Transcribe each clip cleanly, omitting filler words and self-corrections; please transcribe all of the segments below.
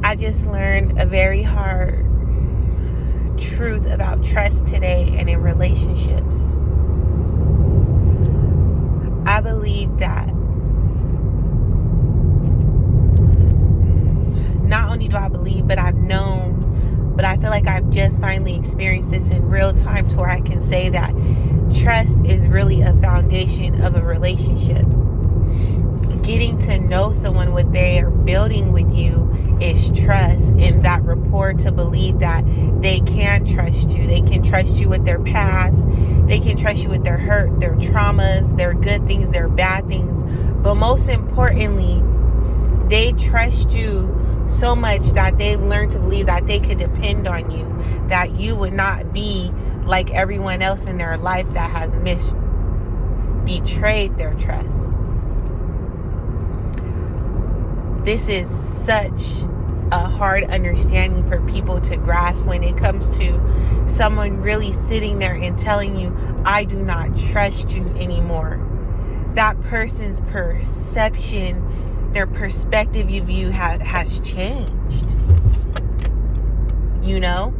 I just learned a very hard truth about trust today and in relationships. I believe that not only do I believe, but I've known, but I feel like I've just finally experienced this in real time to where I can say that trust is really a foundation of a relationship. Getting to know someone, what they are building with you is trust, and that rapport to believe that they can trust you. They can trust you with their past. They can trust you with their hurt, their traumas, their good things, their bad things. But most importantly, they trust you so much that they've learned to believe that they could depend on you, that you would not be like everyone else in their life that has betrayed their trust. This is such a hard understanding for people to grasp when it comes to someone really sitting there and telling you, I do not trust you anymore. That person's perception, their perspective of you has changed. You know?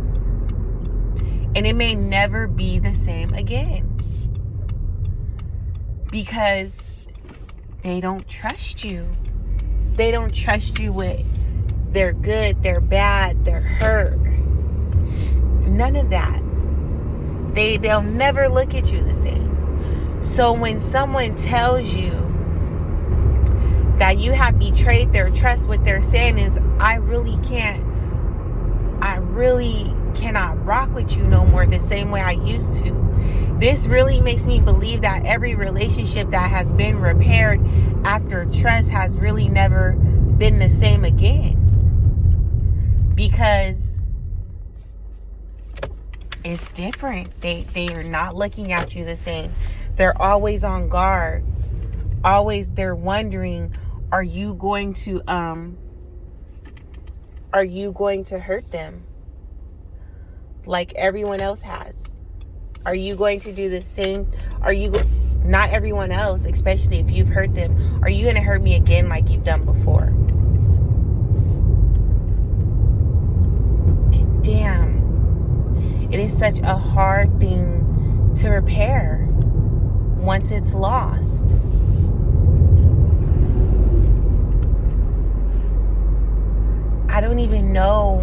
And it may never be the same again. Because they don't trust you. They don't trust you with their good, their bad, their hurt. None of that. They'll never look at you the same. So when someone tells you that you have betrayed their trust, what they're saying is, I really cannot rock with you no more the same way I used to. This really makes me believe that every relationship that has been repaired after trust has really never been the same again. Because it's different. They are not looking at you the same. They're always on guard. Always they're wondering, are you going to hurt them like everyone else has? Are you going to do the same? Not everyone else, especially if you've hurt them. Are you going to hurt me again like you've done before? And damn, it is such a hard thing to repair once it's lost. I don't even know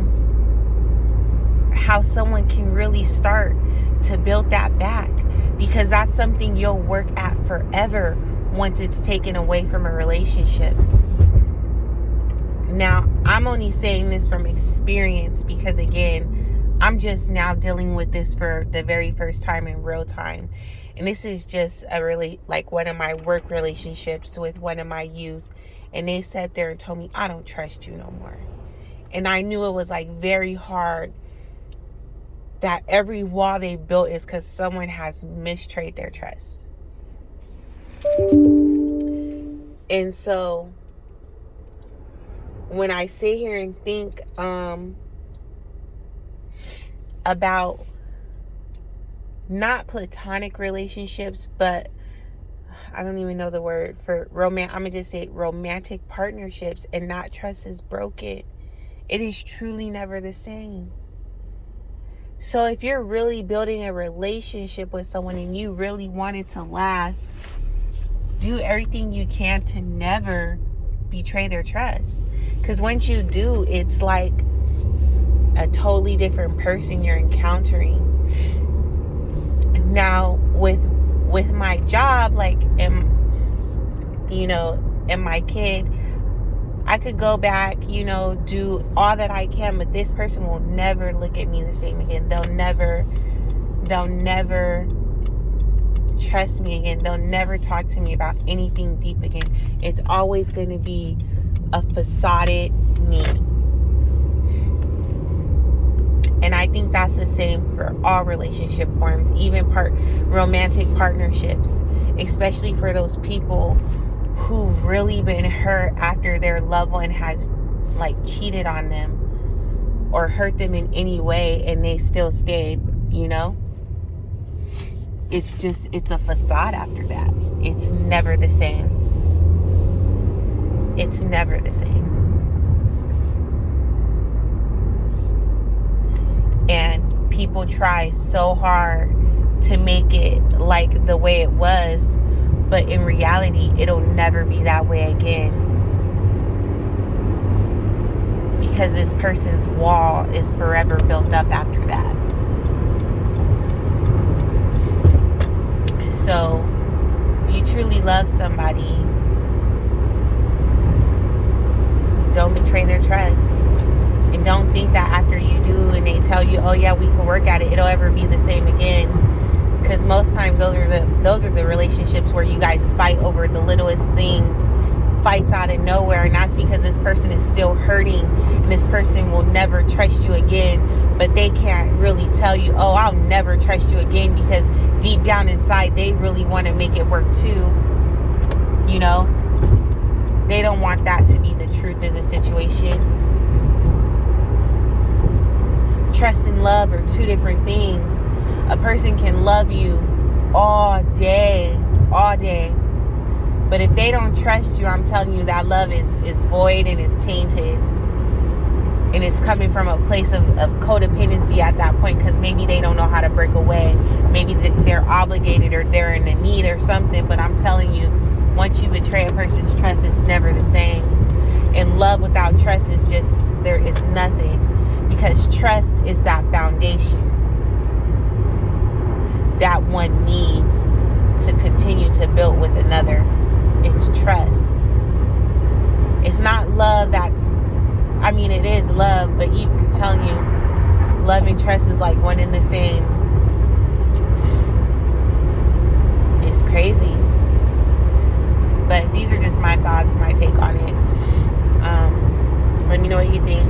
how someone can really start to build that back, because that's something you'll work at forever once it's taken away from a relationship. Now, I'm only saying this from experience because, again, I'm just now dealing with this for the very first time in real time. And this is just one of my work relationships with one of my youth. And they sat there and told me, I don't trust you no more. And I knew it was very hard, that every wall they built is because someone has mistrayed their trust. And so when I sit here and think about not platonic relationships, but I don't even know the word for romance. I'm going to just say romantic partnerships, and not trust is broken. It is truly never the same. So if you're really building a relationship with someone and you really want it to last, do everything you can to never betray their trust. Because once you do, it's like a totally different person you're encountering. Now, with my job, and my kid, I could go back, do all that I can, but this person will never look at me the same again. They'll never trust me again. They'll never talk to me about anything deep again. It's always going to be a facaded me. And I think that's the same for all relationship forms, even romantic partnerships, especially for those people who've really been hurt after their loved one has cheated on them or hurt them in any way, and they still stayed, it's a facade after that. It's never the same. It's never the same. And people try so hard to make it like the way it was, but in reality, it'll never be that way again. Because this person's wall is forever built up after that. So, if you truly love somebody, don't betray their trust. And don't think that after you do and they tell you, oh yeah, we can work at it, it'll ever be the same again. Because most times those are the relationships where you guys fight over the littlest things, fights out of nowhere, and that's because this person is still hurting and this person will never trust you again, but they can't really tell you, oh, I'll never trust you again, because deep down inside they really want to make it work too. You know, they don't want that to be the truth of the situation. Trust and love are two different things. A person can love you all day, but if they don't trust you, I'm telling you, that love is void and is tainted, and it's coming from a place of codependency at that point, because maybe they don't know how to break away, maybe they're obligated or they're in a need or something. But I'm telling you, once you betray a person's trust, it's never the same. And love without trust is just, there is nothing, because trust is that foundation that one needs to continue to build with another. It's trust. It's not love it is love, but even, I'm telling you, love and trust is like one and the same. It's crazy. But these are just my thoughts, my take on it. Let me know what you think.